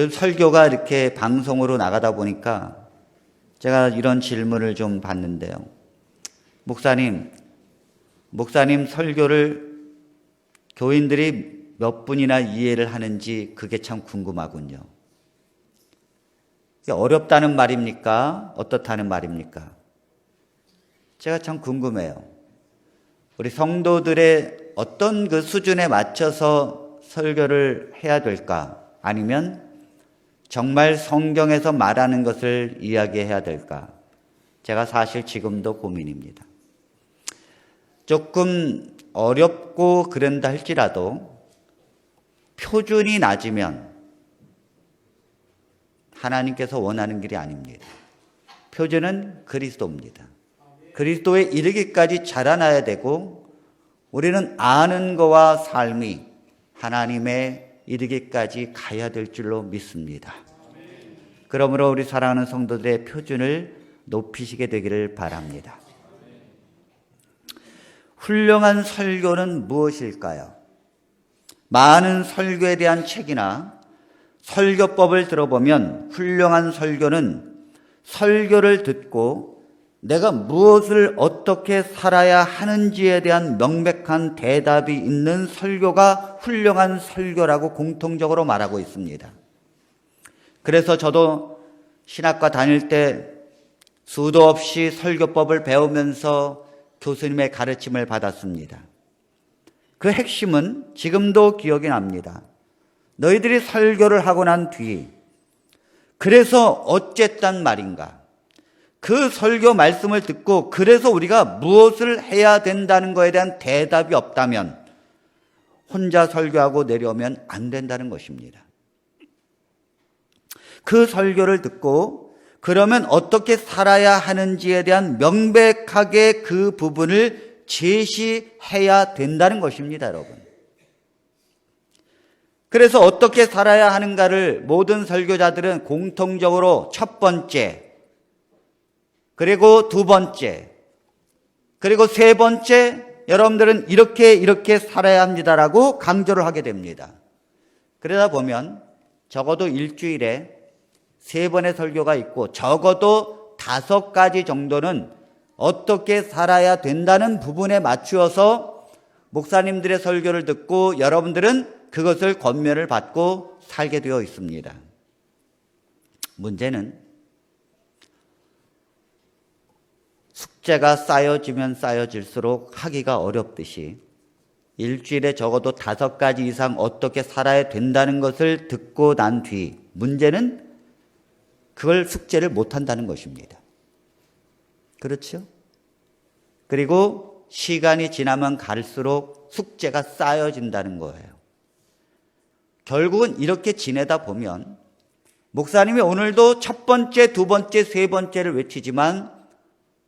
설교가 이렇게 방송으로 나가다 보니까 제가 이런 질문을 좀 받는데요. 목사님 설교를 교인들이 몇 분이나 이해를 하는지 그게 참 궁금하군요. 어렵다는 말입니까? 어떻다는 말입니까? 제가 참 궁금해요. 우리 성도들의 어떤 그 수준에 맞춰서 설교를 해야 될까? 아니면 정말 성경에서 말하는 것을 이야기해야 될까? 제가 사실 지금도 고민입니다. 조금 어렵고 그런다 할지라도 표준이 낮으면 하나님께서 원하는 길이 아닙니다. 표준은 그리스도입니다. 그리스도에 이르기까지 자라나야 되고 우리는 아는 거와 삶이 하나님의 이르기까지 가야 될 줄로 믿습니다. 그러므로 우리 사랑하는 성도들의 표준을 높이시게 되기를 바랍니다. 훌륭한 설교는 무엇일까요? 많은 설교에 대한 책이나 설교법을 들어보면 훌륭한 설교는 설교를 듣고 내가 무엇을 어떻게 살아야 하는지에 대한 명백한 대답이 있는 설교가 훌륭한 설교라고 공통적으로 말하고 있습니다. 그래서 저도 신학과 다닐 때 수도 없이 설교법을 배우면서 교수님의 가르침을 받았습니다. 그 핵심은 지금도 기억이 납니다. 너희들이 설교를 하고 난 뒤 그래서 어쨌단 말인가? 그 설교 말씀을 듣고 그래서 우리가 무엇을 해야 된다는 것에 대한 대답이 없다면 혼자 설교하고 내려오면 안 된다는 것입니다. 그 설교를 듣고 그러면 어떻게 살아야 하는지에 대한 명백하게 그 부분을 제시해야 된다는 것입니다, 여러분. 그래서 어떻게 살아야 하는가를 모든 설교자들은 공통적으로 첫 번째, 그리고 두 번째, 그리고 세 번째, 여러분들은 이렇게 살아야 합니다라고 강조를 하게 됩니다. 그러다 보면 적어도 일주일에 3번의 설교가 있고 적어도 5가지 정도는 어떻게 살아야 된다는 부분에 맞추어서 목사님들의 설교를 듣고 여러분들은 그것을 권면을 받고 살게 되어 있습니다. 문제는 숙제가 쌓여지면 쌓여질수록 하기가 어렵듯이 일주일에 적어도 5가지 이상 어떻게 살아야 된다는 것을 듣고 난 뒤 문제는 그걸 숙제를 못한다는 것입니다. 그렇죠? 그리고 시간이 지나면 갈수록 숙제가 쌓여진다는 거예요. 결국은 이렇게 지내다 보면 목사님이 오늘도 첫 번째, 두 번째, 세 번째를 외치지만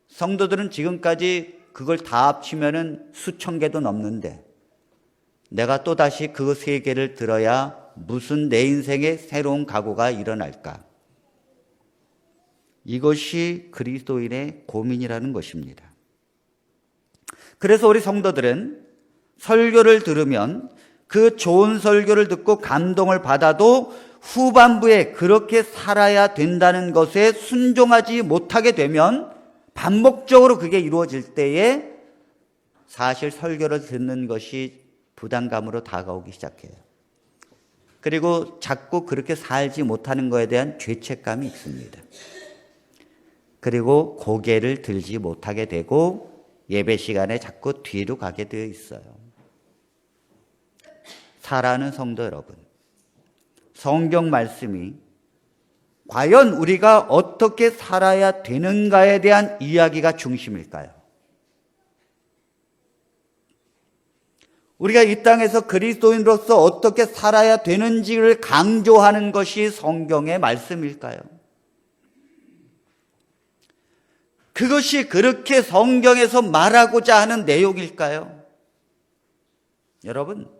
성도들은 지금까지 그걸 다 합치면은 수천 개도 넘는데 내가 또다시 그 3개를 들어야 무슨 내 인생에 새로운 각오가 일어날까? 이것이 그리스도인의 고민이라는 것입니다. 그래서 우리 성도들은 설교를 들으면 그 좋은 설교를 듣고 감동을 받아도 후반부에 그렇게 살아야 된다는 것에 순종하지 못하게 되면 반복적으로 그게 이루어질 때에 사실 설교를 듣는 것이 부담감으로 다가오기 시작해요. 그리고 자꾸 그렇게 살지 못하는 것에 대한 죄책감이 있습니다. 그리고 고개를 들지 못하게 되고 예배 시간에 자꾸 뒤로 가게 되어 있어요. 사랑하는 성도 여러분, 성경 말씀이 과연 우리가 어떻게 살아야 되는가에 대한 이야기가 중심일까요? 우리가 이 땅에서 그리스도인으로서 어떻게 살아야 되는지를 강조하는 것이 성경의 말씀일까요? 그것이 그렇게 성경에서 말하고자 하는 내용일까요? 여러분,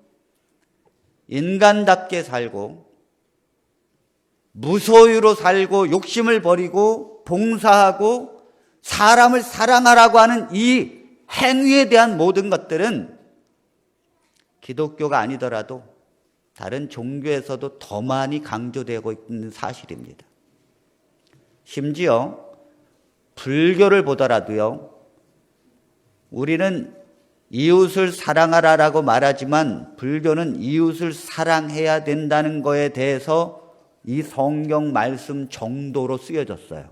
인간답게 살고 무소유로 살고 욕심을 버리고 봉사하고 사람을 사랑하라고 하는 이 행위에 대한 모든 것들은 기독교가 아니더라도 다른 종교에서도 더 많이 강조되고 있는 사실입니다. 심지어 불교를 보더라도요, 우리는 이웃을 사랑하라라고 말하지만 불교는 이웃을 사랑해야 된다는 거에 대해서 이 성경 말씀 정도로 쓰여졌어요.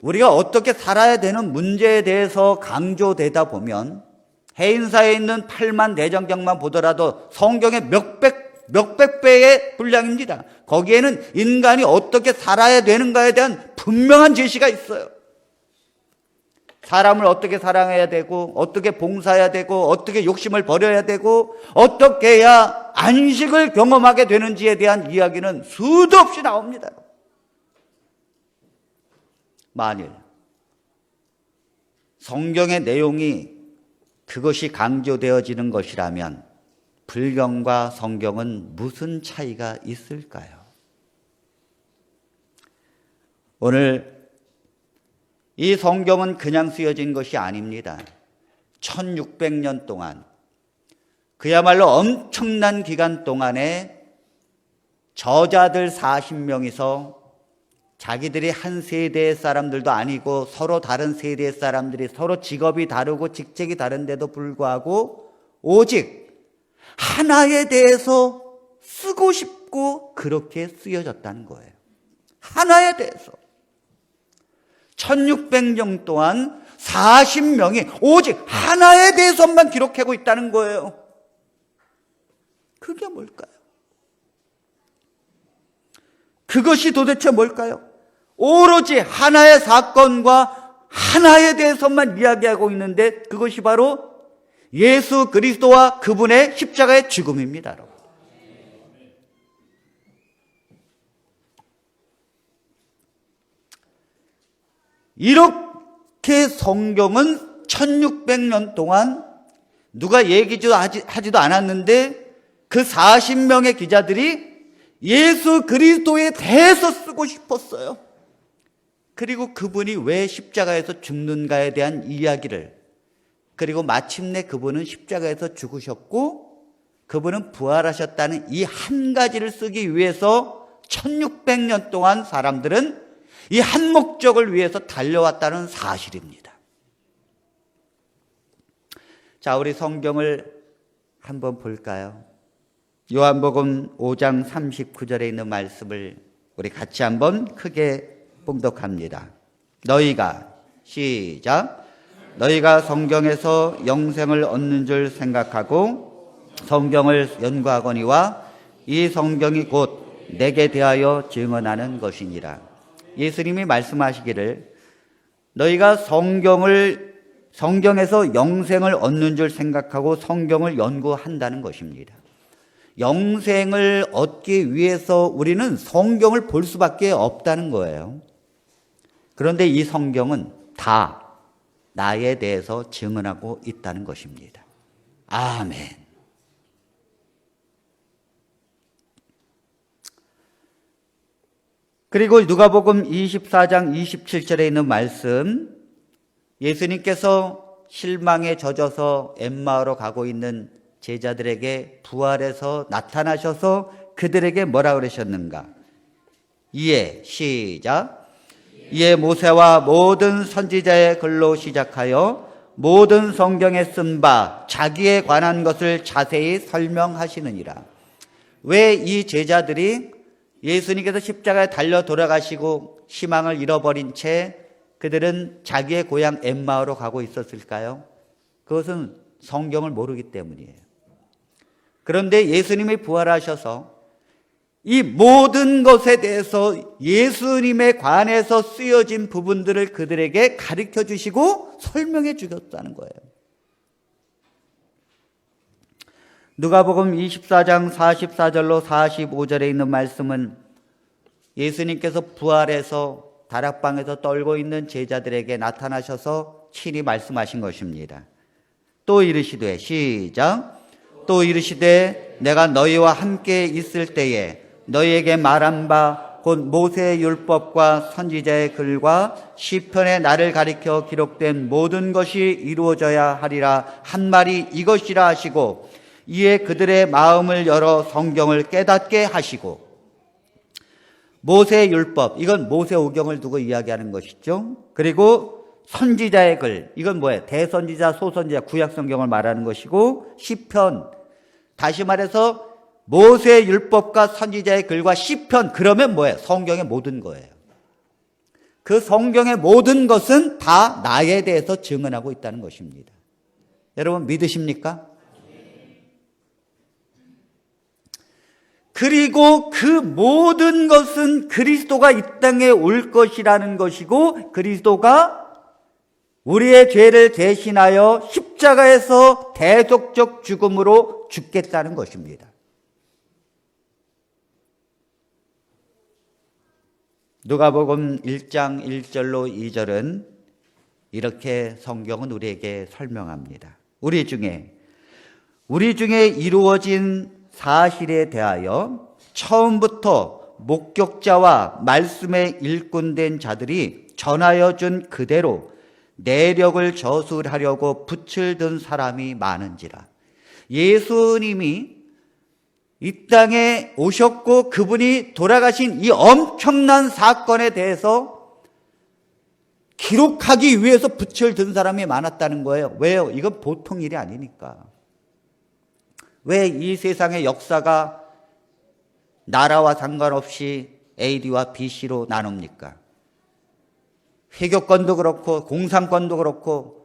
우리가 어떻게 살아야 되는 문제에 대해서 강조되다 보면 해인사에 있는 8만 대장경만 보더라도 성경의 몇백 배의 분량입니다. 거기에는 인간이 어떻게 살아야 되는가에 대한 분명한 제시가 있어요. 사람을 어떻게 사랑해야 되고, 어떻게 봉사해야 되고, 어떻게 욕심을 버려야 되고, 어떻게 해야 안식을 경험하게 되는지에 대한 이야기는 수도 없이 나옵니다. 만일 성경의 내용이 그것이 강조되어지는 것이라면 불경과 성경은 무슨 차이가 있을까요? 오늘 이 성경은 그냥 쓰여진 것이 아닙니다. 1600년 동안, 그야말로 엄청난 기간 동안에 저자들 40명이서 자기들이 한 세대의 사람들도 아니고 서로 다른 세대의 사람들이 서로 직업이 다르고 직책이 다른데도 불구하고 오직 하나에 대해서 쓰고 싶고 그렇게 쓰여졌다는 거예요. 하나에 대해서. 1600년 동안 40명이 오직 하나에 대해서만 기록하고 있다는 거예요. 그게 뭘까요? 그것이 도대체 뭘까요? 오로지 하나의 사건과 하나에 대해서만 이야기하고 있는데 그것이 바로 예수 그리스도와 그분의 십자가의 죽음입니다. 이렇게 성경은 1600년 동안 누가 얘기도 하지도 않았는데 그 40명의 기자들이 예수 그리스도에 대해서 쓰고 싶었어요. 그리고 그분이 왜 십자가에서 죽는가에 대한 이야기를, 그리고 마침내 그분은 십자가에서 죽으셨고 그분은 부활하셨다는 이 한 가지를 쓰기 위해서 1600년 동안 사람들은 이 한 목적을 위해서 달려왔다는 사실입니다. 자, 우리 성경을 한번 볼까요? 요한복음 5장 39절에 있는 말씀을 우리 같이 한번 크게 봉독합니다. 너희가, 시작, 너희가 성경에서 영생을 얻는 줄 생각하고 성경을 연구하거니와 이 성경이 곧 내게 대하여 증언하는 것이니라. 예수님이 말씀하시기를 너희가 성경에서 영생을 얻는 줄 생각하고 성경을 연구한다는 것입니다. 영생을 얻기 위해서 우리는 성경을 볼 수밖에 없다는 거예요. 그런데 이 성경은 다 나에 대해서 증언하고 있다는 것입니다. 아멘. 그리고 누가복음 24장 27절에 있는 말씀, 예수님께서 실망에 젖어서 엠마오로 가고 있는 제자들에게 부활해서 나타나셔서 그들에게 뭐라 그러셨는가? 이에, 시작, 이에 모세와 모든 선지자의 글로 시작하여 모든 성경에 쓴 바 자기에 관한 것을 자세히 설명하시느니라. 왜 이 제자들이 예수님께서 십자가에 달려 돌아가시고 희망을 잃어버린 채 그들은 자기의 고향 엠마오로 가고 있었을까요? 그것은 성경을 모르기 때문이에요. 그런데 예수님이 부활하셔서 이 모든 것에 대해서 예수님에 관해서 쓰여진 부분들을 그들에게 가르쳐 주시고 설명해 주셨다는 거예요. 누가복음 24장 44절로 45절에 있는 말씀은 예수님께서 부활해서 다락방에서 떨고 있는 제자들에게 나타나셔서 친히 말씀하신 것입니다. 또 이르시되, 시작, 또 이르시되 내가 너희와 함께 있을 때에 너희에게 말한 바 곧 모세의 율법과 선지자의 글과 시편에 나를 가리켜 기록된 모든 것이 이루어져야 하리라 한 말이 이것이라 하시고 이에 그들의 마음을 열어 성경을 깨닫게 하시고, 모세의 율법, 이건 모세오경을 두고 이야기하는 것이죠. 그리고 선지자의 글, 이건 뭐예요? 대선지자, 소선지자, 구약성경을 말하는 것이고, 시편, 다시 말해서 모세의 율법과 선지자의 글과 시편, 그러면 뭐예요? 성경의 모든 거예요. 그 성경의 모든 것은 다 나에 대해서 증언하고 있다는 것입니다. 여러분 믿으십니까? 그리고 그 모든 것은 그리스도가 이 땅에 올 것이라는 것이고, 그리스도가 우리의 죄를 대신하여 십자가에서 대속적 죽음으로 죽겠다는 것입니다. 누가복음 1장 1절로 2절은 이렇게 성경은 우리에게 설명합니다. 우리 중에 이루어진 사실에 대하여 처음부터 목격자와 말씀에 일꾼된 자들이 전하여 준 그대로 내력을 저술하려고 붓을 든 사람이 많은지라. 예수님이 이 땅에 오셨고 그분이 돌아가신 이 엄청난 사건에 대해서 기록하기 위해서 붓을 든 사람이 많았다는 거예요. 왜요? 이건 보통 일이 아니니까. 왜 이 세상의 역사가 나라와 상관없이 AD와 BC로 나눕니까? 회교권도 그렇고 공산권도 그렇고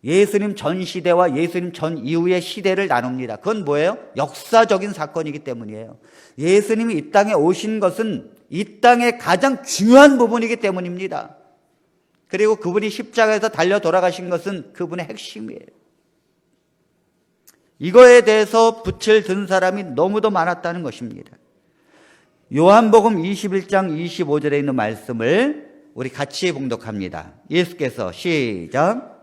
예수님 전 시대와 예수님 전 이후의 시대를 나눕니다. 그건 뭐예요? 역사적인 사건이기 때문이에요. 예수님이 이 땅에 오신 것은 이 땅의 가장 중요한 부분이기 때문입니다. 그리고 그분이 십자가에서 달려 돌아가신 것은 그분의 핵심이에요. 이거에 대해서 붓을 든 사람이 너무도 많았다는 것입니다. 요한복음 21장 25절에 있는 말씀을 우리 같이 봉독합니다. 예수께서 시작.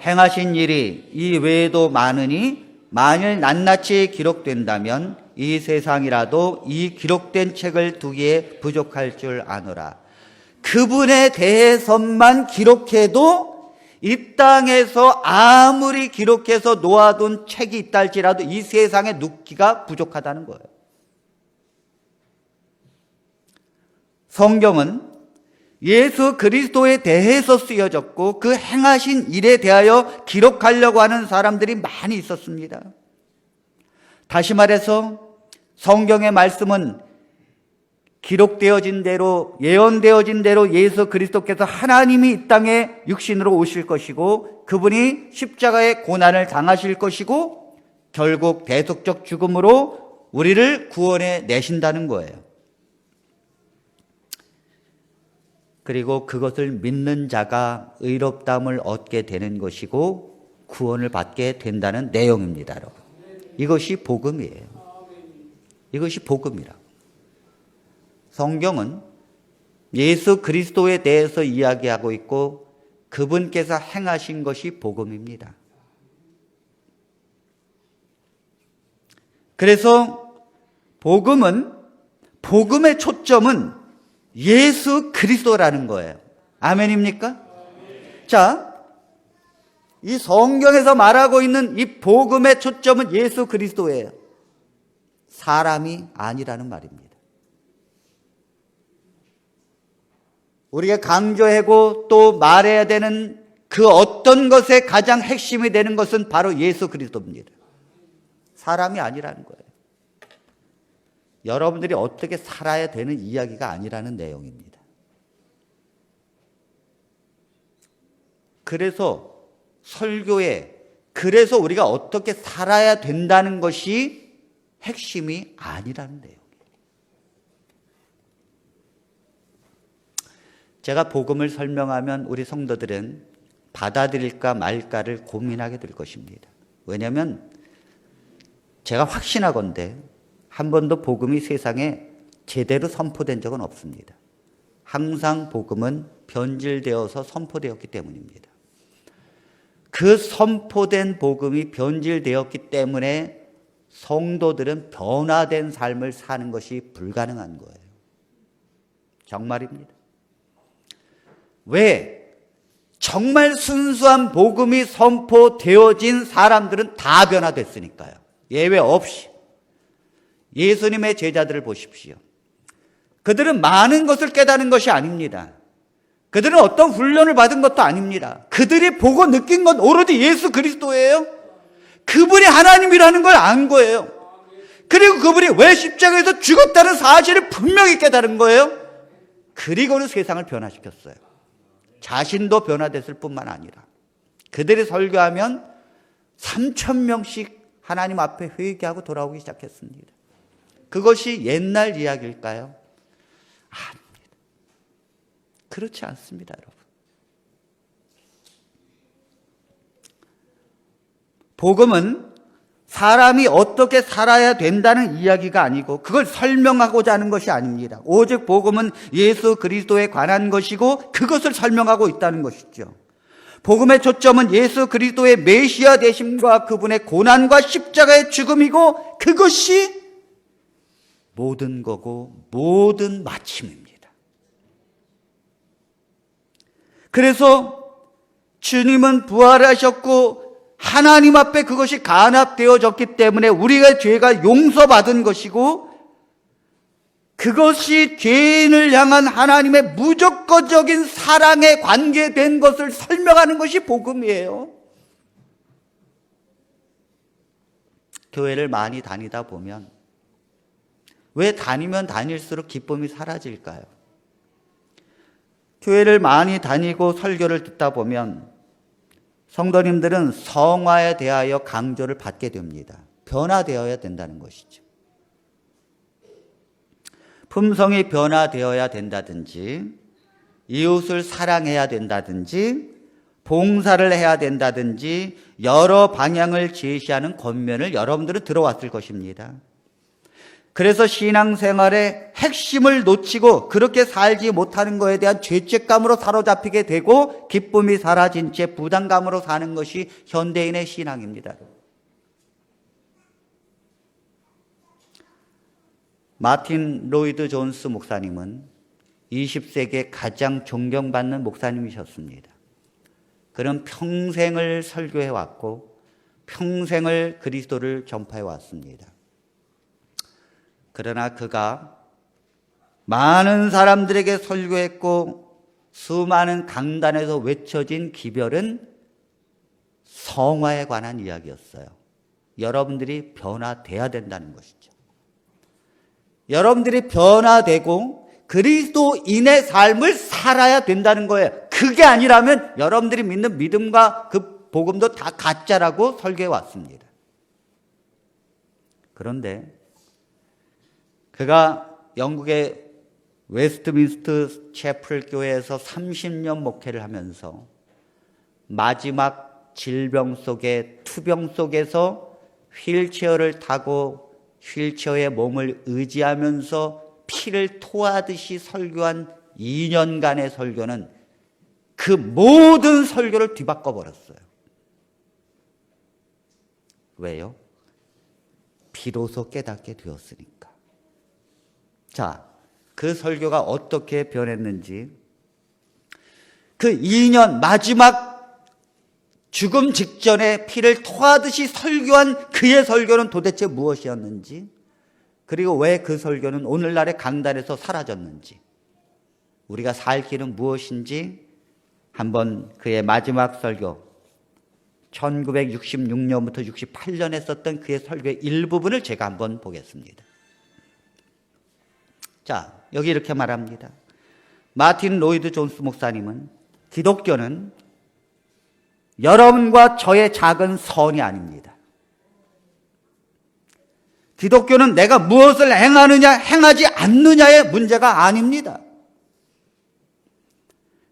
행하신 일이 이 외에도 많으니 만일 낱낱이 기록된다면 이 세상이라도 이 기록된 책을 두기에 부족할 줄 아노라. 그분에 대해서만 기록해도 이 땅에서 아무리 기록해서 놓아둔 책이 있다 할지라도 이 세상에 눕기가 부족하다는 거예요. 성경은 예수 그리스도에 대해서 쓰여졌고 그 행하신 일에 대하여 기록하려고 하는 사람들이 많이 있었습니다. 다시 말해서 성경의 말씀은 기록되어진 대로, 예언되어진 대로 예수 그리스도께서 하나님이 이 땅에 육신으로 오실 것이고 그분이 십자가의 고난을 당하실 것이고 결국 대속적 죽음으로 우리를 구원해 내신다는 거예요. 그리고 그것을 믿는 자가 의롭다함을 얻게 되는 것이고 구원을 받게 된다는 내용입니다. 여러분. 이것이 복음이에요. 이것이 복음이라. 성경은 예수 그리스도에 대해서 이야기하고 있고 그분께서 행하신 것이 복음입니다. 그래서 복음의 초점은 예수 그리스도라는 거예요. 아멘입니까? 자, 이 성경에서 말하고 있는 이 복음의 초점은 예수 그리스도예요. 사람이 아니라는 말입니다. 우리가 강조하고 또 말해야 되는 그 어떤 것의 가장 핵심이 되는 것은 바로 예수 그리스도입니다. 사람이 아니라는 거예요. 여러분들이 어떻게 살아야 되는 이야기가 아니라는 내용입니다. 그래서 설교에 그래서 우리가 어떻게 살아야 된다는 것이 핵심이 아니라는 내용이에요. 제가 복음을 설명하면 우리 성도들은 받아들일까 말까를 고민하게 될 것입니다. 왜냐하면 제가 확신하건대 한 번도 복음이 세상에 제대로 선포된 적은 없습니다. 항상 복음은 변질되어서 선포되었기 때문입니다. 그 선포된 복음이 변질되었기 때문에 성도들은 변화된 삶을 사는 것이 불가능한 거예요. 정말입니다. 왜? 정말 순수한 복음이 선포되어진 사람들은 다 변화됐으니까요. 예외 없이. 예수님의 제자들을 보십시오. 그들은 많은 것을 깨닫는 것이 아닙니다. 그들은 어떤 훈련을 받은 것도 아닙니다. 그들이 보고 느낀 건 오로지 예수 그리스도예요. 그분이 하나님이라는 걸 안 거예요. 그리고 그분이 왜 십자가에서 죽었다는 사실을 분명히 깨달은 거예요. 그리고는 세상을 변화시켰어요. 자신도 변화됐을 뿐만 아니라 그들이 설교하면 3,000명씩 하나님 앞에 회개하고 돌아오기 시작했습니다. 그것이 옛날 이야기일까요? 아닙니다. 그렇지 않습니다, 여러분. 복음은 사람이 어떻게 살아야 된다는 이야기가 아니고 그걸 설명하고자 하는 것이 아닙니다. 오직 복음은 예수 그리스도에 관한 것이고 그것을 설명하고 있다는 것이죠. 복음의 초점은 예수 그리스도의 메시아 되심과 그분의 고난과 십자가의 죽음이고 그것이 모든 거고 모든 마침입니다. 그래서 주님은 부활하셨고 하나님 앞에 그것이 간합되어졌기 때문에 우리가 죄가 용서받은 것이고 그것이 죄인을 향한 하나님의 무조건적인 사랑에 관계된 것을 설명하는 것이 복음이에요. 교회를 많이 다니다 보면 왜 다니면 다닐수록 기쁨이 사라질까요? 교회를 많이 다니고 설교를 듣다 보면 성도님들은 성화에 대하여 강조를 받게 됩니다. 변화되어야 된다는 것이죠. 품성이 변화되어야 된다든지 이웃을 사랑해야 된다든지 봉사를 해야 된다든지 여러 방향을 제시하는 권면을 여러분들은 들어왔을 것입니다. 그래서 신앙생활의 핵심을 놓치고 그렇게 살지 못하는 것에 대한 죄책감으로 사로잡히게 되고 기쁨이 사라진 채 부담감으로 사는 것이 현대인의 신앙입니다. 마틴 로이드 존스 목사님은 20세기에 가장 존경받는 목사님이셨습니다. 그는 평생을 설교해 왔고 평생을 그리스도를 전파해 왔습니다. 그러나 그가 많은 사람들에게 설교했고 수많은 강단에서 외쳐진 기별은 성화에 관한 이야기였어요. 여러분들이 변화돼야 된다는 것이죠. 여러분들이 변화되고 그리스도인의 삶을 살아야 된다는 거예요. 그게 아니라면 여러분들이 믿는 믿음과 그 복음도 다 가짜라고 설교해 왔습니다. 그런데 그가 영국의 웨스트민스터 채플 교회에서 30년 목회를 하면서 마지막 질병 속에 투병 속에서 휠체어를 타고 휠체어에 몸을 의지하면서 피를 토하듯이 설교한 2년간의 설교는 그 모든 설교를 뒤바꿔 버렸어요. 왜요? 비로소 깨닫게 되었으니까. 자, 그 설교가 어떻게 변했는지, 그 2년 마지막 죽음 직전에 피를 토하듯이 설교한 그의 설교는 도대체 무엇이었는지, 그리고 왜 그 설교는 오늘날의 강단에서 사라졌는지, 우리가 살 길은 무엇인지 한번 그의 마지막 설교 1966년부터 68년에 썼던 그의 설교의 일부분을 제가 한번 보겠습니다. 자, 여기 이렇게 말합니다. 마틴 로이드 존스 목사님은 기독교는 여러분과 저의 작은 선이 아닙니다. 기독교는 내가 무엇을 행하느냐, 행하지 않느냐의 문제가 아닙니다.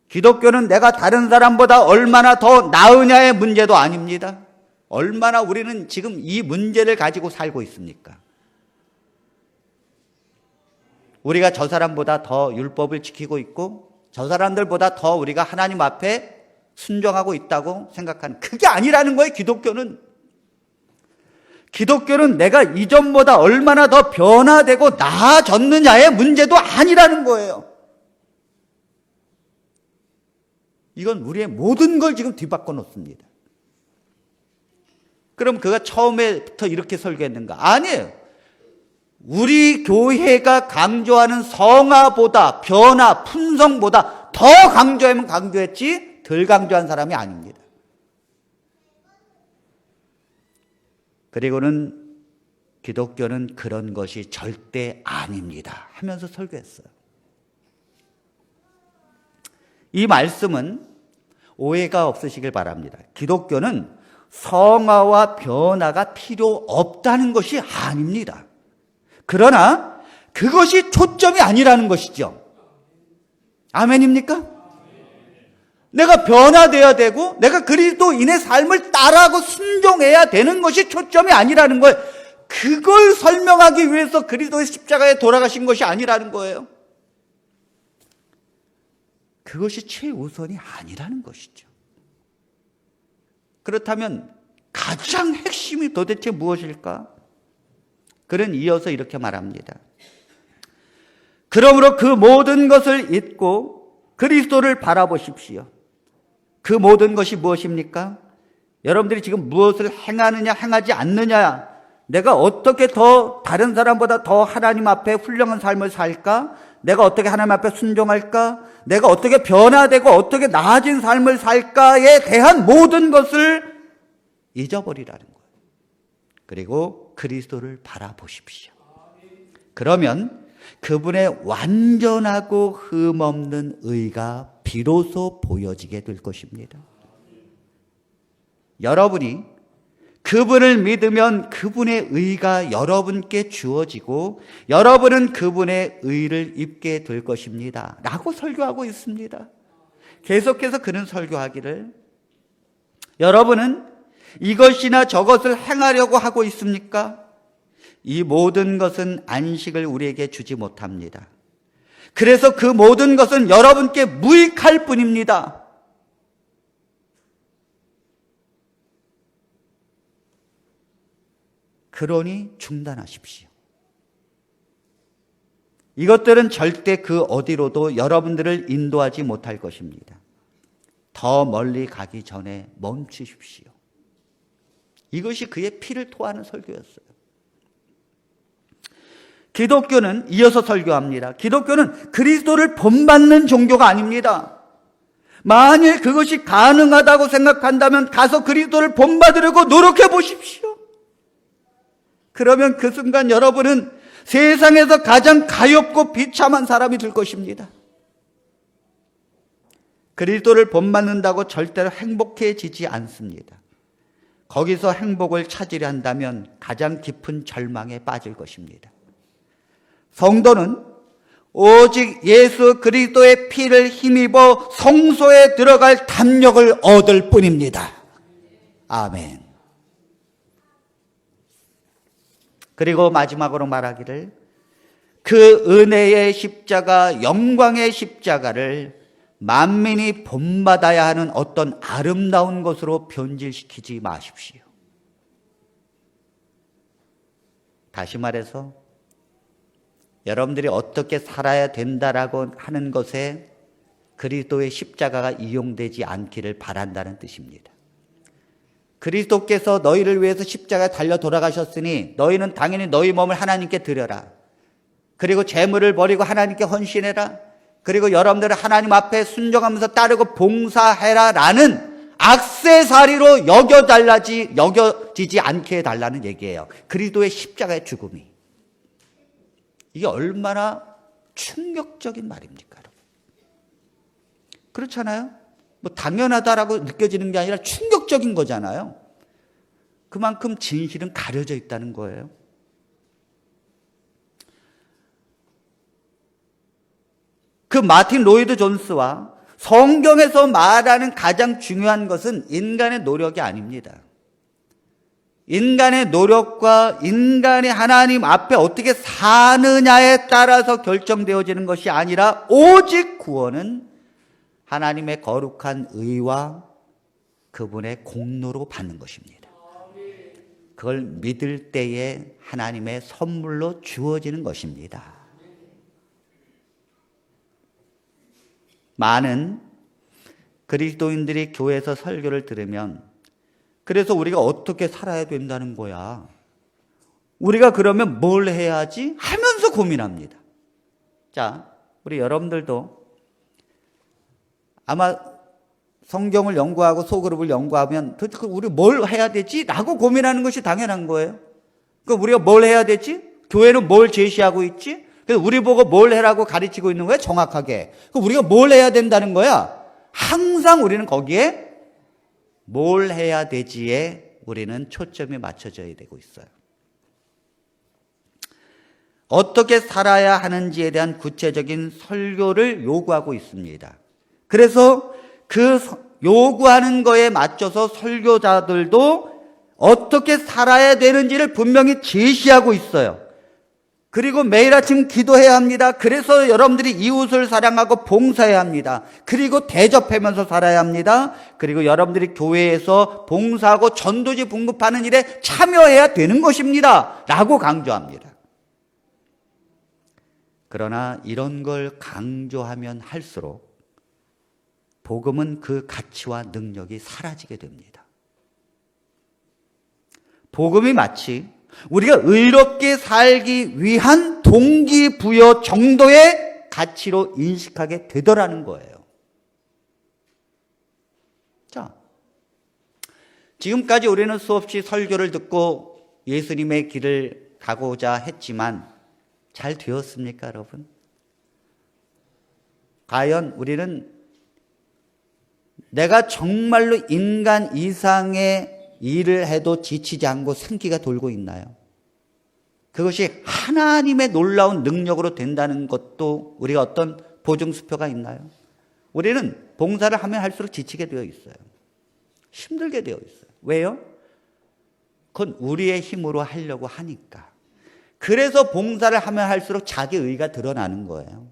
기독교는 내가 다른 사람보다 얼마나 더 나으냐의 문제도 아닙니다. 얼마나 우리는 지금 이 문제를 가지고 살고 있습니까? 우리가 저 사람보다 더 율법을 지키고 있고 저 사람들보다 더 우리가 하나님 앞에 순종하고 있다고 생각하는, 그게 아니라는 거예요. 기독교는 내가 이전보다 얼마나 더 변화되고 나아졌느냐의 문제도 아니라는 거예요. 이건 우리의 모든 걸 지금 뒤바꿔 놓습니다. 그럼 그가 처음에부터 이렇게 설교했는가? 아니에요. 우리 교회가 강조하는 성화보다, 변화, 품성보다 더 강조하면 강조했지 덜 강조한 사람이 아닙니다. 그리고는 기독교는 그런 것이 절대 아닙니다 하면서 설교했어요. 이 말씀은 오해가 없으시길 바랍니다. 기독교는 성화와 변화가 필요 없다는 것이 아닙니다. 그러나 그것이 초점이 아니라는 것이죠. 아멘입니까? 내가 변화되어야 되고 내가 그리스도인의 삶을 따라하고 순종해야 되는 것이 초점이 아니라는 거예요. 그걸 설명하기 위해서 그리스도의 십자가에 돌아가신 것이 아니라는 거예요. 그것이 최우선이 아니라는 것이죠. 그렇다면 가장 핵심이 도대체 무엇일까? 그는 이어서 이렇게 말합니다. 그러므로 그 모든 것을 잊고 그리스도를 바라보십시오. 그 모든 것이 무엇입니까? 여러분들이 지금 무엇을 행하느냐 행하지 않느냐, 내가 어떻게 더 다른 사람보다 더 하나님 앞에 훌륭한 삶을 살까? 내가 어떻게 하나님 앞에 순종할까? 내가 어떻게 변화되고 어떻게 나아진 삶을 살까에 대한 모든 것을 잊어버리라는 거예요. 그리고 그리스도를 바라보십시오. 그러면 그분의 완전하고 흠없는 의가 비로소 보여지게 될 것입니다. 여러분이 그분을 믿으면 그분의 의가 여러분께 주어지고 여러분은 그분의 의를 입게 될 것입니다 라고 설교하고 있습니다. 계속해서 그는 설교하기를, 여러분은 이것이나 저것을 행하려고 하고 있습니까? 이 모든 것은 안식을 우리에게 주지 못합니다. 그래서 그 모든 것은 여러분께 무익할 뿐입니다. 그러니 중단하십시오. 이것들은 절대 그 어디로도 여러분들을 인도하지 못할 것입니다. 더 멀리 가기 전에 멈추십시오. 이것이 그의 피를 토하는 설교였어요. 기독교는 이어서 설교합니다. 기독교는 그리스도를 본받는 종교가 아닙니다. 만일 그것이 가능하다고 생각한다면 가서 그리스도를 본받으려고 노력해 보십시오. 그러면 그 순간 여러분은 세상에서 가장 가엾고 비참한 사람이 될 것입니다. 그리스도를 본받는다고 절대로 행복해지지 않습니다. 거기서 행복을 찾으려 한다면 가장 깊은 절망에 빠질 것입니다. 성도는 오직 예수 그리스도의 피를 힘입어 성소에 들어갈 담력을 얻을 뿐입니다. 아멘. 그리고 마지막으로 말하기를, 그 은혜의 십자가, 영광의 십자가를 만민이 본받아야 하는 어떤 아름다운 것으로 변질시키지 마십시오. 다시 말해서 여러분들이 어떻게 살아야 된다라고 하는 것에 그리스도의 십자가가 이용되지 않기를 바란다는 뜻입니다. 그리스도께서 너희를 위해서 십자가에 달려 돌아가셨으니 너희는 당연히 너희 몸을 하나님께 드려라. 그리고 재물을 버리고 하나님께 헌신해라. 그리고 여러분들을 하나님 앞에 순종하면서 따르고 봉사해라 라는 액세서리로 여겨지지 않게 해달라는 얘기예요. 그리스도의 십자가의 죽음이. 이게 얼마나 충격적인 말입니까, 여러분? 그렇잖아요? 뭐 당연하다라고 느껴지는 게 아니라 충격적인 거잖아요. 그만큼 진실은 가려져 있다는 거예요. 그 마틴 로이드 존스와 성경에서 말하는 가장 중요한 것은 인간의 노력이 아닙니다. 인간의 노력과 인간이 하나님 앞에 어떻게 사느냐에 따라서 결정되어지는 것이 아니라 오직 구원은 하나님의 거룩한 의와 그분의 공로로 받는 것입니다. 그걸 믿을 때에 하나님의 선물로 주어지는 것입니다. 많은 그리스도인들이 교회에서 설교를 들으면 그래서 우리가 어떻게 살아야 된다는 거야. 우리가 그러면 뭘 해야지? 하면서 고민합니다. 자, 우리 여러분들도 아마 성경을 연구하고 소그룹을 연구하면 도대체 우리 뭘 해야 되지? 라고 고민하는 것이 당연한 거예요. 그럼 우리가 뭘 해야 되지? 교회는 뭘 제시하고 있지? 그래서 우리 보고 뭘 해라고 가르치고 있는 거야, 정확하게. 그럼 우리가 뭘 해야 된다는 거야? 항상 우리는 거기에 뭘 해야 되지에 우리는 초점이 맞춰져야 되고 있어요. 어떻게 살아야 하는지에 대한 구체적인 설교를 요구하고 있습니다. 그래서 그 요구하는 거에 맞춰서 설교자들도 어떻게 살아야 되는지를 분명히 제시하고 있어요. 그리고 매일 아침 기도해야 합니다. 그래서 여러분들이 이웃을 사랑하고 봉사해야 합니다. 그리고 대접하면서 살아야 합니다. 그리고 여러분들이 교회에서 봉사하고 전도지 분급하는 일에 참여해야 되는 것입니다. 라고 강조합니다. 그러나 이런 걸 강조하면 할수록 복음은 그 가치와 능력이 사라지게 됩니다. 복음이 마치 우리가 의롭게 살기 위한 동기부여 정도의 가치로 인식하게 되더라는 거예요. 자, 지금까지 우리는 수없이 설교를 듣고 예수님의 길을 가고자 했지만 잘 되었습니까, 여러분? 과연 우리는 내가 정말로 인간 이상의 일을 해도 지치지 않고 생기가 돌고 있나요? 그것이 하나님의 놀라운 능력으로 된다는 것도 우리가 어떤 보증수표가 있나요? 우리는 봉사를 하면 할수록 지치게 되어 있어요. 힘들게 되어 있어요. 왜요? 그건 우리의 힘으로 하려고 하니까. 그래서 봉사를 하면 할수록 자기 의가 드러나는 거예요.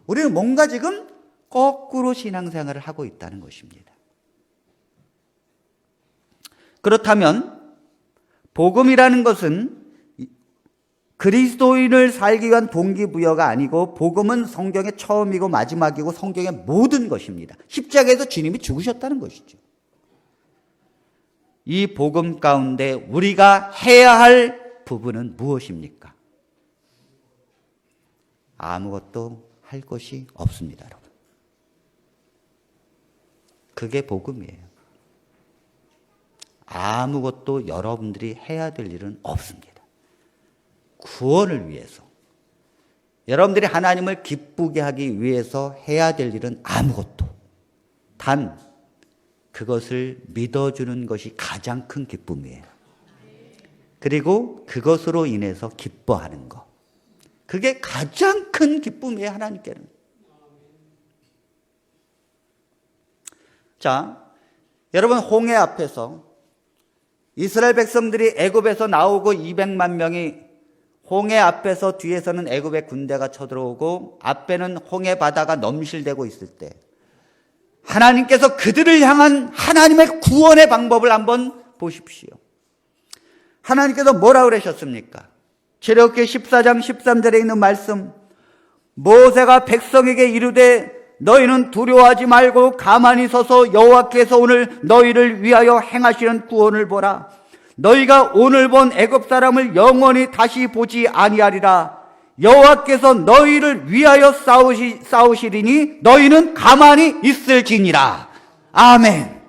우리는 뭔가 지금 거꾸로 신앙생활을 하고 있다는 것입니다. 그렇다면 복음이라는 것은 그리스도인을 살기 위한 동기부여가 아니고 복음은 성경의 처음이고 마지막이고 성경의 모든 것입니다. 십자가에서 주님이 죽으셨다는 것이죠. 이 복음 가운데 우리가 해야 할 부분은 무엇입니까? 아무것도 할 것이 없습니다, 여러분. 그게 복음이에요. 아무것도 여러분들이 해야 될 일은 없습니다. 구원을 위해서, 여러분들이 하나님을 기쁘게 하기 위해서 해야 될 일은 아무것도, 단 그것을 믿어주는 것이 가장 큰 기쁨이에요. 그리고 그것으로 인해서 기뻐하는 것, 그게 가장 큰 기쁨이에요, 하나님께는. 자, 여러분, 홍해 앞에서 이스라엘 백성들이 애굽에서 나오고 200만 명이 홍해 앞에서 뒤에서는 애굽의 군대가 쳐들어오고 앞에는 홍해 바다가 넘실대고 있을 때 하나님께서 그들을 향한 하나님의 구원의 방법을 한번 보십시오. 하나님께서 뭐라고 그러셨습니까? 출애굽기 14장 13절에 있는 말씀, 모세가 백성에게 이르되 너희는 두려워하지 말고 가만히 서서 여호와께서 오늘 너희를 위하여 행하시는 구원을 보라. 너희가 오늘 본 애굽 사람을 영원히 다시 보지 아니하리라. 여호와께서 너희를 위하여 싸우시리니 너희는 가만히 있을지니라. 아멘.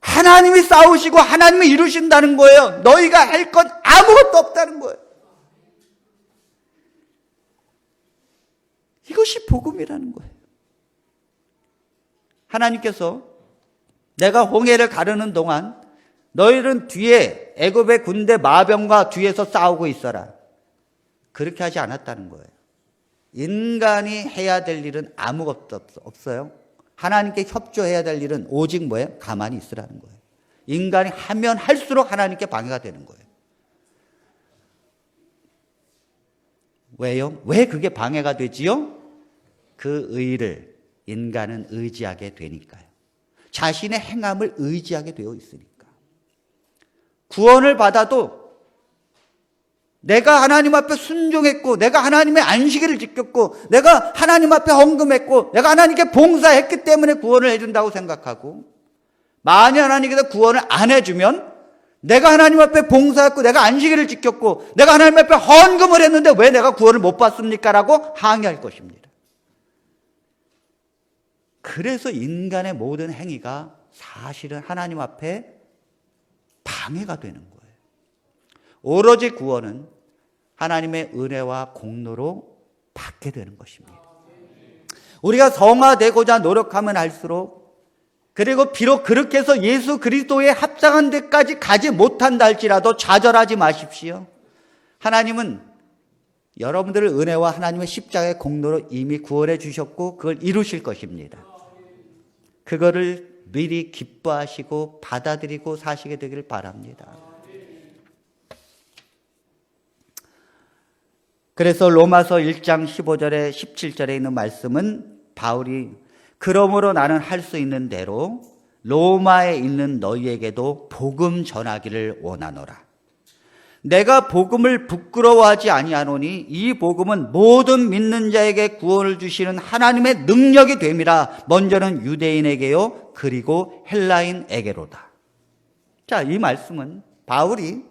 하나님이 싸우시고 하나님이 이루신다는 거예요. 너희가 할 건 아무것도 없다는 거예요. 이것이 복음이라는 거예요. 하나님께서 내가 홍해를 가르는 동안 너희는 뒤에 애굽의 군대 마병과 뒤에서 싸우고 있어라. 그렇게 하지 않았다는 거예요. 인간이 해야 될 일은 아무것도 없어요. 하나님께 협조해야 될 일은 오직 뭐예요? 가만히 있으라는 거예요. 인간이 하면 할수록 하나님께 방해가 되는 거예요. 왜요? 왜 그게 방해가 되지요? 그 의를 인간은 의지하게 되니까요. 자신의 행함을 의지하게 되어 있으니까. 구원을 받아도 내가 하나님 앞에 순종했고, 내가 하나님의 안식일을 지켰고, 내가 하나님 앞에 헌금했고, 내가 하나님께 봉사했기 때문에 구원을 해준다고 생각하고, 만약 하나님께서 구원을 안 해주면 내가 하나님 앞에 봉사했고 내가 안식일을 지켰고 내가 하나님 앞에 헌금을 했는데 왜 내가 구원을 못 받습니까? 라고 항의할 것입니다. 그래서 인간의 모든 행위가 사실은 하나님 앞에 방해가 되는 거예요. 오로지 구원은 하나님의 은혜와 공로로 받게 되는 것입니다. 우리가 성화되고자 노력하면 할수록, 그리고 비록 그렇게 해서 예수 그리스도에 합당한 데까지 가지 못한다 할지라도 좌절하지 마십시오. 하나님은 여러분들을 은혜와 하나님의 십자가의 공로로 이미 구원해 주셨고 그걸 이루실 것입니다. 그거를 미리 기뻐하시고 받아들이고 사시게 되기를 바랍니다. 그래서 로마서 1장 15절에 17절에 있는 말씀은 바울이 그러므로 나는 할 수 있는 대로 로마에 있는 너희에게도 복음 전하기를 원하노라. 내가 복음을 부끄러워하지 아니하노니 이 복음은 모든 믿는 자에게 구원을 주시는 하나님의 능력이 됨이라. 먼저는 유대인에게요 그리고 헬라인에게로다. 자, 이 말씀은 바울이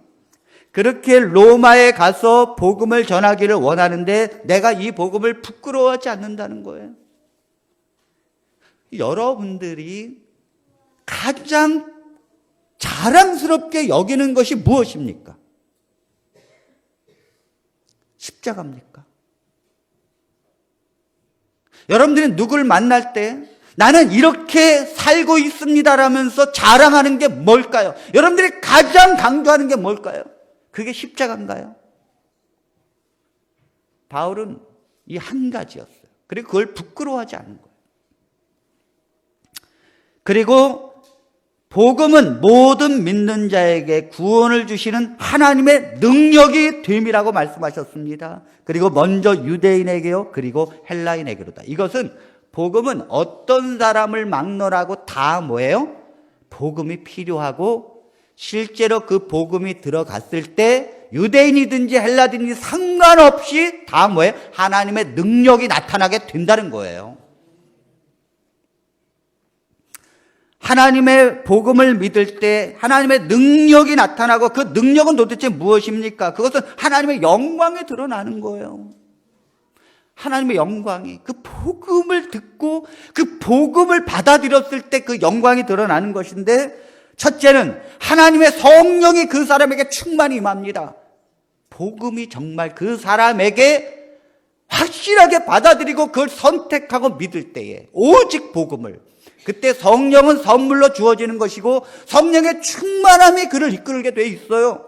그렇게 로마에 가서 복음을 전하기를 원하는데 내가 이 복음을 부끄러워하지 않는다는 거예요. 여러분들이 가장 자랑스럽게 여기는 것이 무엇입니까? 십자가입니까? 여러분들이 누굴 만날 때 나는 이렇게 살고 있습니다라면서 자랑하는 게 뭘까요? 여러분들이 가장 강조하는 게 뭘까요? 그게 십자가인가요? 바울은 이 한 가지였어요. 그리고 그걸 부끄러워하지 않는 거예요. 그리고 복음은 모든 믿는 자에게 구원을 주시는 하나님의 능력이 됨이라고 말씀하셨습니다. 그리고 먼저 유대인에게요 그리고 헬라인에게로다. 이것은 복음은 어떤 사람을 막론하고 다 뭐예요? 복음이 필요하고 실제로 그 복음이 들어갔을 때 유대인이든지 헬라인이든지 상관없이 다 뭐예요? 하나님의 능력이 나타나게 된다는 거예요. 하나님의 복음을 믿을 때 하나님의 능력이 나타나고 그 능력은 도대체 무엇입니까? 그것은 하나님의 영광이 드러나는 거예요. 하나님의 영광이 그 복음을 듣고 그 복음을 받아들였을 때 그 영광이 드러나는 것인데, 첫째는 하나님의 성령이 그 사람에게 충만히 임합니다. 복음이 정말 그 사람에게 확실하게 받아들이고 그걸 선택하고 믿을 때에 오직 복음을, 그때 성령은 선물로 주어지는 것이고 성령의 충만함이 그를 이끌게 되어 있어요.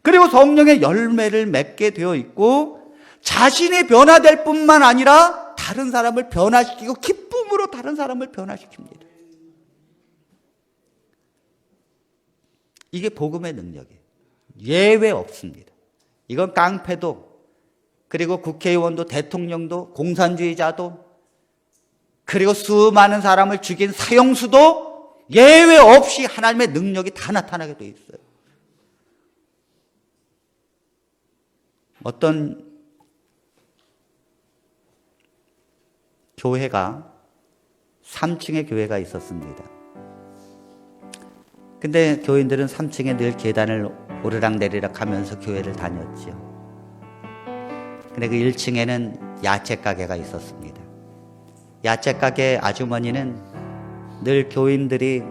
그리고 성령의 열매를 맺게 되어 있고 자신이 변화될 뿐만 아니라 다른 사람을 변화시키고 기쁨으로 다른 사람을 변화시킵니다. 이게 복음의 능력이에요. 예외 없습니다. 이건 깡패도, 그리고 국회의원도, 대통령도, 공산주의자도, 그리고 수많은 사람을 죽인 사형수도 예외 없이 하나님의 능력이 다 나타나게 되어 있어요. 어떤 교회가 3층에 교회가 있었습니다. 근데 교인들은 3층에 늘 계단을 오르락내리락 하면서 교회를 다녔죠. 근데 그 1층에는 야채 가게가 있었습니다. 야채 가게 아주머니는 늘 교인들이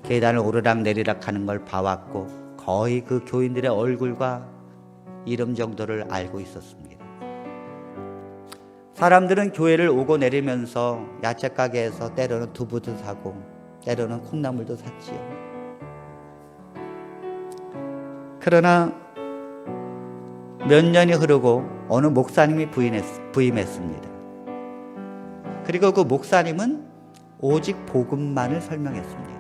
계단을 오르락내리락 하는 걸 봐왔고 거의 그 교인들의 얼굴과 이름 정도를 알고 있었습니다. 사람들은 교회를 오고 내리면서 야채 가게에서 때로는 두부도 사고 때로는 콩나물도 샀지요. 그러나 몇 년이 흐르고 어느 목사님이 부임했습니다. 그리고 그 목사님은 오직 복음만을 설명했습니다.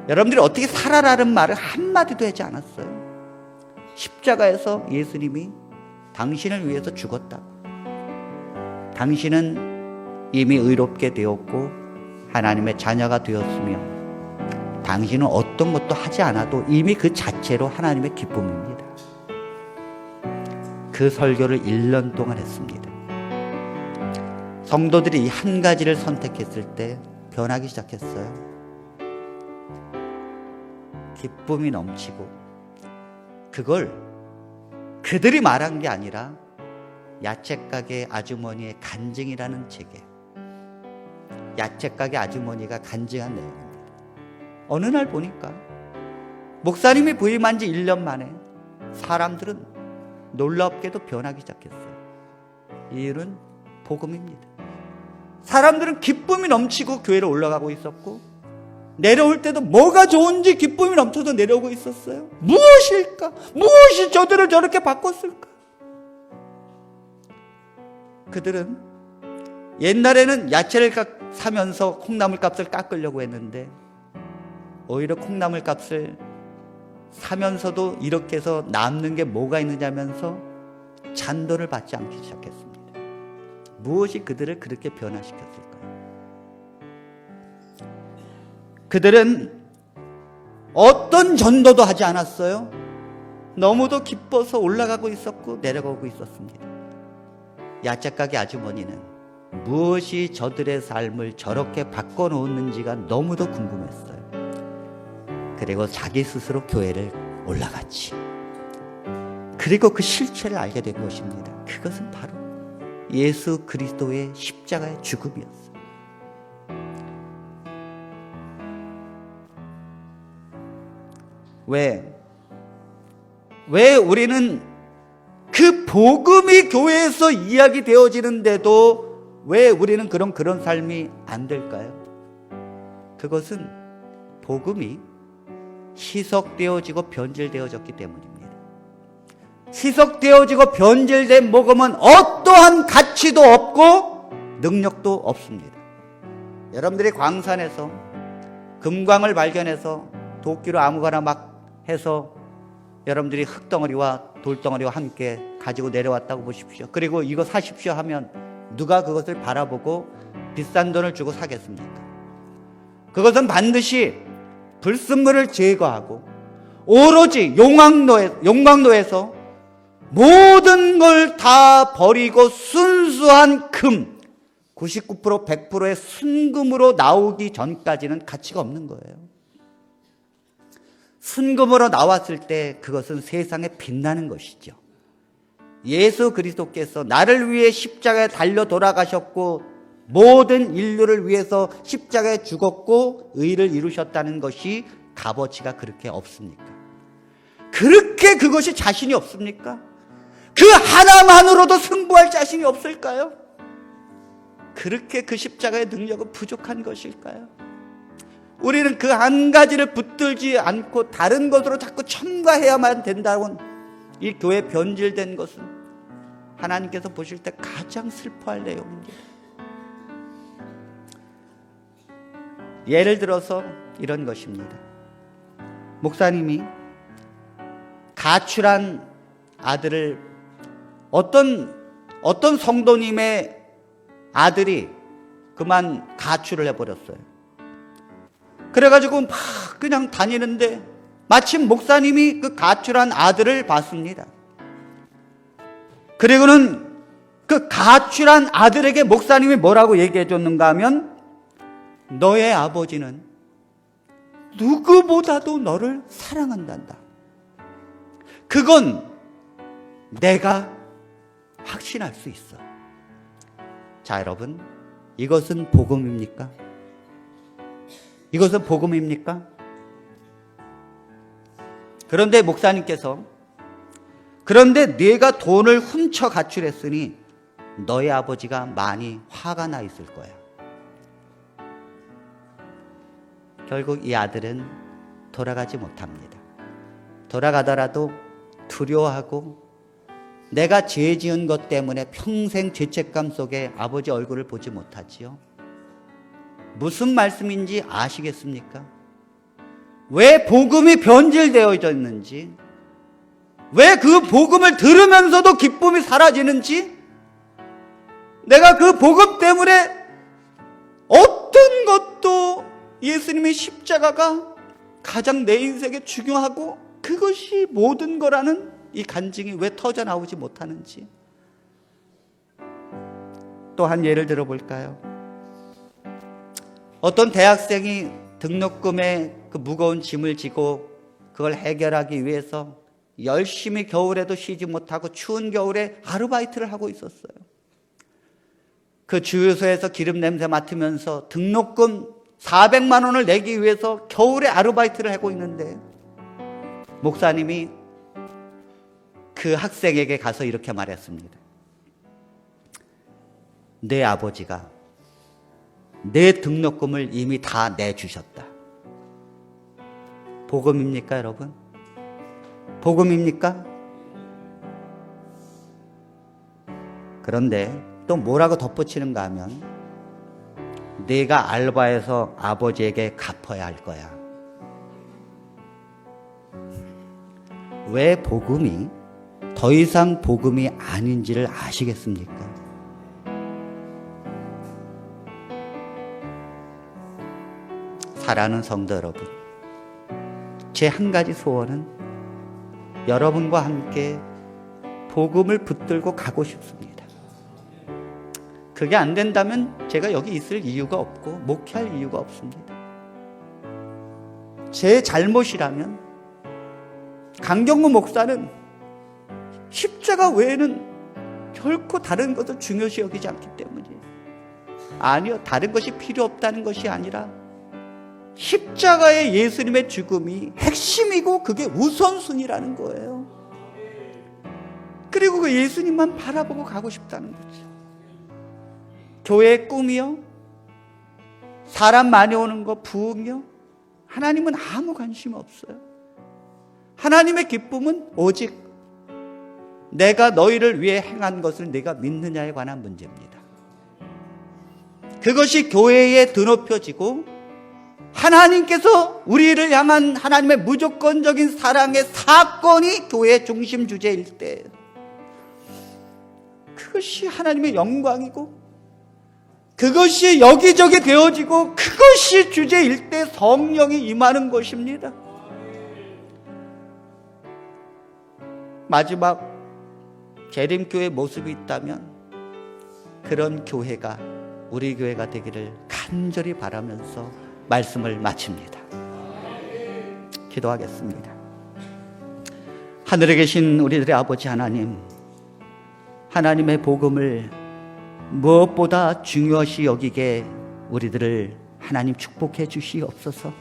여러분들이 어떻게 살아라는 말을 한마디도 하지 않았어요. 십자가에서 예수님이 당신을 위해서 죽었다. 당신은 이미 의롭게 되었고 하나님의 자녀가 되었으며 당신은 어떤 것도 하지 않아도 이미 그 자체로 하나님의 기쁨입니다. 그 설교를 1년 동안 했습니다. 성도들이 이 한 가지를 선택했을 때 변하기 시작했어요. 기쁨이 넘치고, 그걸 그들이 말한 게 아니라 야채가게 아주머니의 간증이라는 책에 야채가게 아주머니가 간증한 내용입니다. 어느 날 보니까 목사님이 부임한 지 1년 만에 사람들은 놀랍게도 변하기 시작했어요. 이유는 복음입니다. 사람들은 기쁨이 넘치고 교회로 올라가고 있었고, 내려올 때도 뭐가 좋은지 기쁨이 넘쳐서 내려오고 있었어요. 무엇일까? 무엇이 저들을 저렇게 바꿨을까? 그들은 옛날에는 야채를 사면서 콩나물 값을 깎으려고 했는데, 오히려 콩나물 값을 사면서도 이렇게 해서 남는 게 뭐가 있느냐면서 잔돈을 받지 않기 시작했습니다. 무엇이 그들을 그렇게 변화시켰을까요? 그들은 어떤 전도도 하지 않았어요. 너무도 기뻐서 올라가고 있었고 내려가고 있었습니다. 야채가게 아주머니는 무엇이 저들의 삶을 저렇게 바꿔놓았는지가 너무도 궁금했어요. 그리고 자기 스스로 교회를 올라갔지. 그리고 그 실체를 알게 된 것입니다. 그것은 바로 예수 그리스도의 십자가의 죽음이었어요. 왜 우리는 그 복음이 교회에서 이야기되어지는데도 왜 우리는 그런 삶이 안 될까요? 그것은 복음이 희석되어지고 변질되어졌기 때문입니다. 희석되어지고 변질된 복음은 어떠한 가치도 없고 능력도 없습니다. 여러분들이 광산에서 금광을 발견해서 도끼로 아무거나 막 해서 여러분들이 흙덩어리와 돌덩어리와 함께 가지고 내려왔다고 보십시오. 그리고 이거 사십시오 하면 누가 그것을 바라보고 비싼 돈을 주고 사겠습니까? 그것은 반드시 불순물을 제거하고 오로지 용광로에서 모든 걸 다 버리고 순수한 금 99% 100%의 순금으로 나오기 전까지는 가치가 없는 거예요. 순금으로 나왔을 때 그것은 세상에 빛나는 것이죠. 예수 그리스도께서 나를 위해 십자가에 달려 돌아가셨고 모든 인류를 위해서 십자가에 죽었고 의를 이루셨다는 것이 값어치가 그렇게 없습니까? 그렇게 그것이 자신이 없습니까? 그 하나만으로도 승부할 자신이 없을까요? 그렇게 그 십자가의 능력은 부족한 것일까요? 우리는 그 한 가지를 붙들지 않고 다른 것으로 자꾸 첨가해야만 된다고 이 교회 변질된 것은 하나님께서 보실 때 가장 슬퍼할 내용입니다. 예를 들어서 이런 것입니다. 목사님이 가출한 아들을 어떤 성도님의 아들이 그만 가출을 해버렸어요. 그래가지고 막 그냥 다니는데 마침 목사님이 그 가출한 아들을 봤습니다. 그리고는 그 가출한 아들에게 목사님이 뭐라고 얘기해 줬는가 하면 너의 아버지는 누구보다도 너를 사랑한단다. 그건 내가 확신할 수 있어. 자, 여러분, 이것은 복음입니까? 이것은 복음입니까? 그런데 목사님께서 그런데 네가 돈을 훔쳐 가출했으니 너의 아버지가 많이 화가 나 있을 거야. 결국 이 아들은 돌아가지 못합니다. 돌아가더라도 두려워하고 내가 죄 지은 것 때문에 평생 죄책감 속에 아버지 얼굴을 보지 못하지요. 무슨 말씀인지 아시겠습니까? 왜 복음이 변질되어져 있는지, 왜 그 복음을 들으면서도 기쁨이 사라지는지, 내가 그 복음 때문에 어떤 것도 예수님의 십자가가 가장 내 인생에 중요하고 그것이 모든 거라는 이 간증이 왜 터져 나오지 못하는지. 또 한 예를 들어볼까요? 어떤 대학생이 등록금에 그 무거운 짐을 지고 그걸 해결하기 위해서 열심히 겨울에도 쉬지 못하고 추운 겨울에 아르바이트를 하고 있었어요. 그 주유소에서 기름 냄새 맡으면서 등록금 400만 원을 내기 위해서 겨울에 아르바이트를 하고 있는데, 목사님이 그 학생에게 가서 이렇게 말했습니다. 내 아버지가 내 등록금을 이미 다 내주셨다. 복음입니까, 여러분? 복음입니까? 그런데 또 뭐라고 덧붙이는가 하면, 내가 알바해서 아버지에게 갚아야 할 거야. 왜 복음이 더 이상 복음이 아닌지를 아시겠습니까? 사랑하는 성도 여러분, 제 한 가지 소원은 여러분과 함께 복음을 붙들고 가고 싶습니다. 그게 안 된다면 제가 여기 있을 이유가 없고 목회할 이유가 없습니다. 제 잘못이라면 강경구 목사는 십자가 외에는 결코 다른 것을 중요시 여기지 않기 때문이에요. 아니요, 다른 것이 필요 없다는 것이 아니라 십자가의 예수님의 죽음이 핵심이고 그게 우선순위라는 거예요. 그리고 그 예수님만 바라보고 가고 싶다는 거죠. 교회의 꿈이요? 사람 많이 오는 거, 부흥이요? 하나님은 아무 관심 없어요. 하나님의 기쁨은 오직 내가 너희를 위해 행한 것을 네가 믿느냐에 관한 문제입니다. 그것이 교회에 드높여지고 하나님께서 우리를 향한 하나님의 무조건적인 사랑의 사건이 교회의 중심 주제일 때, 그것이 하나님의 영광이고 그것이 여기저기 되어지고 그것이 주제일 때 성령이 임하는 것입니다. 마지막 재림교회 모습이 있다면 그런 교회가 우리 교회가 되기를 간절히 바라면서 말씀을 마칩니다. 기도하겠습니다. 하늘에 계신 우리들의 아버지 하나님, 하나님의 복음을 무엇보다 중요시 여기게 우리들을 하나님 축복해 주시옵소서.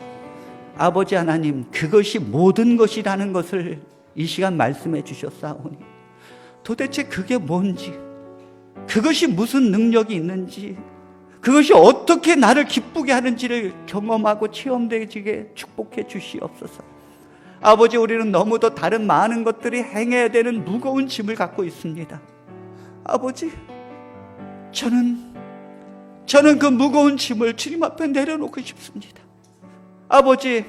아버지 하나님, 그것이 모든 것이라는 것을 이 시간 말씀해 주셨사오니 도대체 그게 뭔지, 그것이 무슨 능력이 있는지, 그것이 어떻게 나를 기쁘게 하는지를 경험하고 체험되게 축복해 주시옵소서. 아버지, 우리는 너무도 다른 많은 것들이 행해야 되는 무거운 짐을 갖고 있습니다. 아버지, 저는 그 무거운 짐을 주님 앞에 내려놓고 싶습니다. 아버지,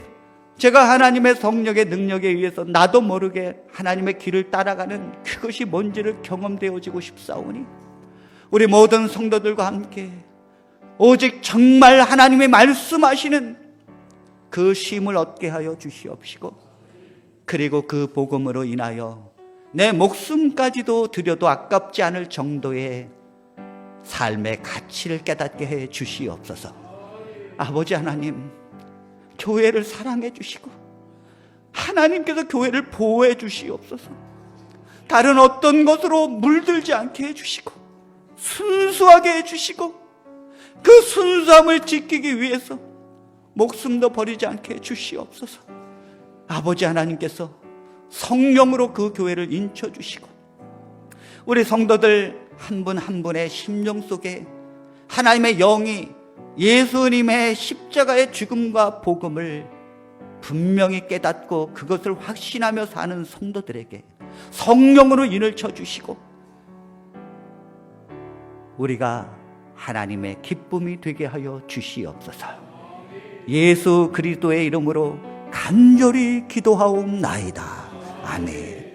제가 하나님의 성령의 능력에 의해서 나도 모르게 하나님의 길을 따라가는 그것이 뭔지를 경험되어지고 싶사오니 우리 모든 성도들과 함께 오직 정말 하나님의 말씀하시는 그 쉼을 얻게 하여 주시옵시고, 그리고 그 복음으로 인하여 내 목숨까지도 드려도 아깝지 않을 정도의 삶의 가치를 깨닫게 해 주시옵소서. 아버지 하나님, 교회를 사랑해 주시고 하나님께서 교회를 보호해 주시옵소서. 다른 어떤 것으로 물들지 않게 해 주시고 순수하게 해 주시고 그 순수함을 지키기 위해서 목숨도 버리지 않게 해 주시옵소서. 아버지 하나님께서 성령으로 그 교회를 인쳐 주시고 우리 성도들 한 분 한 분의 심령 속에 하나님의 영이 예수님의 십자가의 죽음과 복음을 분명히 깨닫고 그것을 확신하며 사는 성도들에게 성령으로 인을 쳐주시고 우리가 하나님의 기쁨이 되게 하여 주시옵소서. 예수 그리스도의 이름으로 간절히 기도하옵나이다. 아멘.